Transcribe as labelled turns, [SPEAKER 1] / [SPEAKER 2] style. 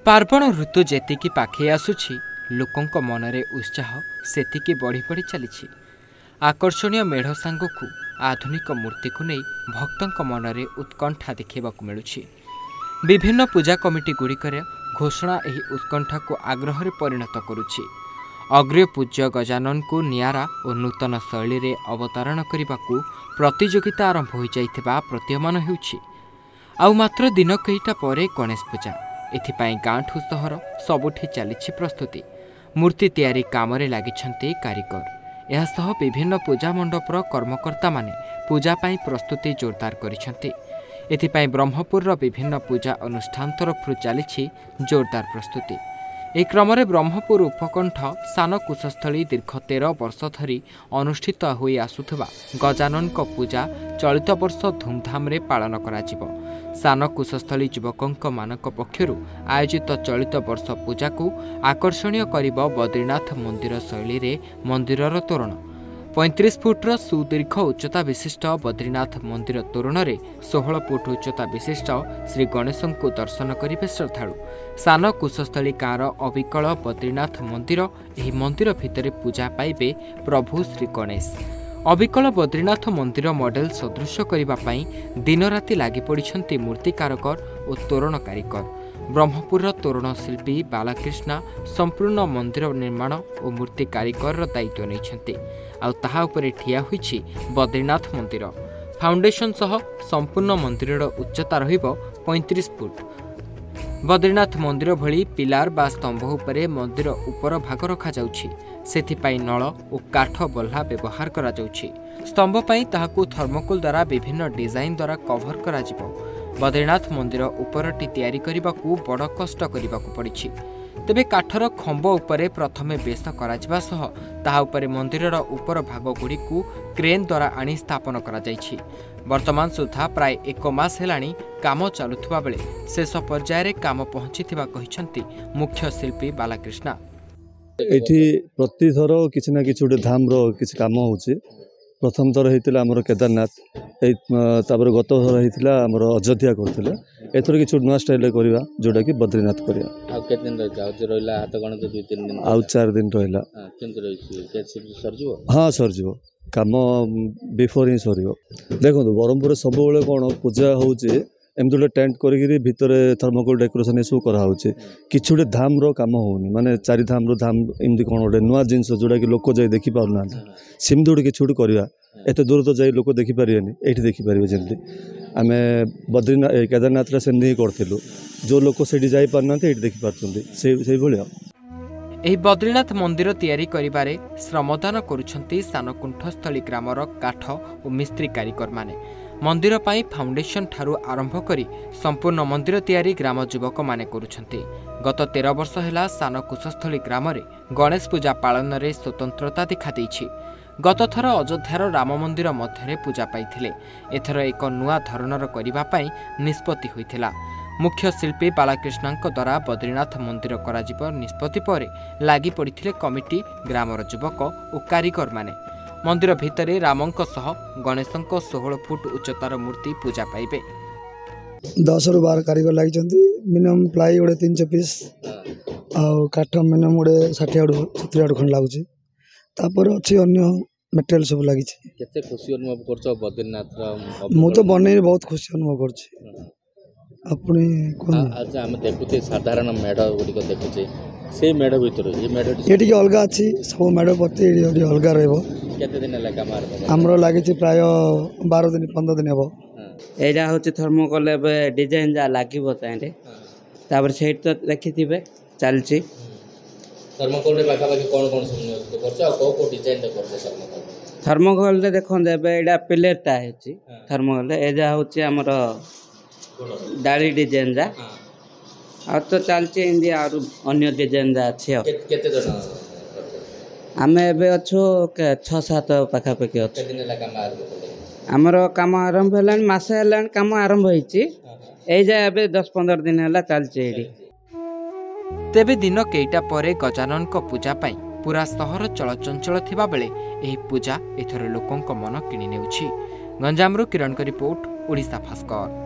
[SPEAKER 1] पार्वण ऋतु जेतिकी पाखे आसुछि लोकंक मनरे उत्साह सेतिकी बढ़ी बढ़ी चली। आकर्षणीय मेढ़ सांगकु आधुनिक मूर्ति को नहीं भक्तों मनरे उत्कंठा देखा मिलूछि। विभिन्न पूजा कमिटी गुड़िकर घोषणा एही उत्कंठा को आग्रह परिणत करुछि। अग्रय पूज्य गजानन को नियारा और नूतन शैली रे अवतरण करने को प्रतियोगिता आरंभ हो जाइथिबा प्रतीयमान हेउछि। आउ मात्र दिन कईटा परे गणेश पूजा। एथिपाई गाँठू सहर सबुठी चली प्रस्तुति। मूर्ति तैयारी कामरे लागिछन्ते कारीगर। एहासह विभिन्न पूजा मंडपर कर्मकर्ता माने पूजा पाई प्रस्तुति जोरदार करिछन्ते। एथिपाई ब्रह्मपुर विभिन्न पूजा अनुष्ठान तरफ चली जोरदार प्रस्तुति। ए क्रम ब्रह्मपुर उपकंठ सान कुशस्थली दीर्घ 13 वर्ष धरी अनुष्ठित होई आसुथबा गजानन को पूजा चलित वर्ष धूमधाम रे पालन कराजिबो। सान कुशस्थली युवकंक मानक पक्षरु आयोजित चलित वर्ष पूजा को आकर्षणीय करिबो बद्रीनाथ मंदिर शैली रे मंदिरर तोरण। 35 फुट्र सुदीर्घ उच्चता विशिष्ट बद्रीनाथ मंदिर तोरण रे 16 फुट उच्चता विशिष्ट श्री गणेश को दर्शन करिबे श्रद्धालु। सान कुशस्थली गाँर अविकल बद्रीनाथ मंदिर एही मंदिर भितर पूजा पाइबे प्रभु श्री गणेश। अविकल बद्रीनाथ मंदिर मॉडल सदृश करने दिन राति लगी पड़ती मूर्तिकारकर और तोरण कारीगर। ब्रह्मपुर तोरण शिल्पी बालाकृष्णा संपूर्ण मंदिर निर्माण और मूर्ति कारीगर दायित्व नहीं आहा ठिया होइछि बद्रीनाथ मंदिर। फाउंडेशन सह संपूर्ण मंदिर उच्चता रहिबो 35 फुट। बद्रीनाथ मंदिर भली पिलार बा स्तंभ उपरे मंदिर उपर भाग रखा जाउछि। सेथिपाई नळ और काठ बल्हा व्यवहार करा जाउछि। स्तंभ पाई ताहाकु थर्मोकोल द्वारा विभिन्न डिजाइन द्वारा कभर करा जिवो। बद्रीनाथ मंदिर उपरटी तैयारी करबाकू बड़ कष्ट करबाकू पड़िछि। तेबे काठर खंब उपरे प्रथमे बेस करा जिबा सह ताहा उपरे मंदिरर उपर भाग गुड़िकू क्रेन द्वारा आनी स्थापन करा जाइछि। वर्तमान सुधा प्राय 1 मास हेलाणी काम चलुथुबा बेले शेष पर्यायर काम पहुंचीथिबा कहिसंती मुख्य शिल्पी बालाकृष्णा।
[SPEAKER 2] एठी प्रति थर किछि ना किछि उडे धाम रो किछि काम होउछि। प्रथम थर हेतिला हमर केदारनाथ तापर गत थर हेतिला हमर अयोध्या करथिला। एथर किछि नुवा स्टाइल करिवा जोडा कि बद्रीनाथ करिया। आ केते दिन रहिला हाथ गण 2-3 दिन आ 4 दिन रहिला। केते रहिछि केते सरजिवो। हां सरजिवो काम बिफोर ही सरियो। देखो ब्रह्मपुर सब बेले कोन पूजा होउछि एमती गोटे टेंट करी भितर थर्मोकोल डेकोरेशन सब कराऊे किसी गोटे धाम रो काम होनी माने 4 धाम रो धाम एमती कौन गोटे नुआ जिनस जोड़ा कि लोक जाई देखी पार ना सेमती गोटे किसी गोटे करवा एत दूर तो जाई लोक देखी पारे ये देखिपारे जमी आम बद्रीनाथ केदारनाथ सेमती करूँ जो लोक से जाई पार ना देखी पार्टी।
[SPEAKER 1] एही बद्रीनाथ मंदिर तैयारी करिबारे श्रमदान करुछंती सानकुंठस्थली ग्रामर काठ और मिस्त्री कारीगर माने। मंदिर पाई फाउंडेशन ठारू आरंभ करी संपूर्ण मंदिर तैयारी ग्राम युवक माने करुछंती। गत 13 वर्ष हेला सान कुशस्थली ग्राम रे गणेश पूजा पालन रे स्वतंत्रता देखा देइछि। गत थर अयोध्यार राम मंदिर मध्यरे पूजा पाइथिले। एथर एक नुआ धरणर करिबा पाई निष्पत्ति होइथिला। मुख्य शिल्पी बालाकृष्णांक द्वारा बद्रीनाथ मंदिर कराजिब निष्पत्ति परे लागि पड़िथिले कमिटी ग्रामर युवक और कारीगर माने। मंदिर भितरे रामंक सह गणेशंक 16 फुट उच्चतार मूर्ति पूजा पाइबे।
[SPEAKER 3] 10 ରୁ 12 कारीगर लागि मिनिमम प्लाई गोटे 300 पीस आ काठ मिनिमम गोटे 60 खंड लागुची। तापर अछि अन्य मटेरियल सब लागि छी।
[SPEAKER 4] केते खुशी अनुभव करछो बद्रीनाथ
[SPEAKER 3] मु तो बने बहुत खुशी अनुभव करछि। अपने कोन
[SPEAKER 4] आज हम देखुते साधारण मेढ गुडी को देखुचे से मेढ भीतर ये मेढ
[SPEAKER 3] एटी अलगा अछि सब मेढ प्रति एटी अलगा रहबो।
[SPEAKER 4] केते दिन लगा मार
[SPEAKER 3] हमरो लागि छी प्राय 12 दिन 15 दिन हेबो।
[SPEAKER 5] एजा होछि थर्मोकोल एबे डिजाइन जा लागिबो तांडे तापर सेट तो देखिथिबे चलछि।
[SPEAKER 4] थर्मोकोल रे बाका बाकी कोन सब करछ को डिजाइन दे करछ
[SPEAKER 5] थर्मोकोल रे देखन देबे एडा प्लेटटा हेछि। थर्मोकोल एजा होछि हमर डाली डिजाइन जा आ तो चलछि इंडिया और अन्य डिजाइन जा अछि।
[SPEAKER 4] केते जन
[SPEAKER 5] आमे एबे अछो 6-7 पाखा पाखी अछि।
[SPEAKER 4] केते दिन लगा मार
[SPEAKER 5] हमरो काम आरंभ हलान मासे हलान काम आरंभ होइछि। ए जा एबे 10-15 दिन हला चलछि एडी।
[SPEAKER 1] तेबे दिन केइटा परे गजानन को पूजा पाई पूरा सहर चलचंचल थिबा बेले एही पूजा एथर लोकंक मन किनि नेउछि। गंजामरु किरण को रिपोर्ट, ओडिशा भास्कर।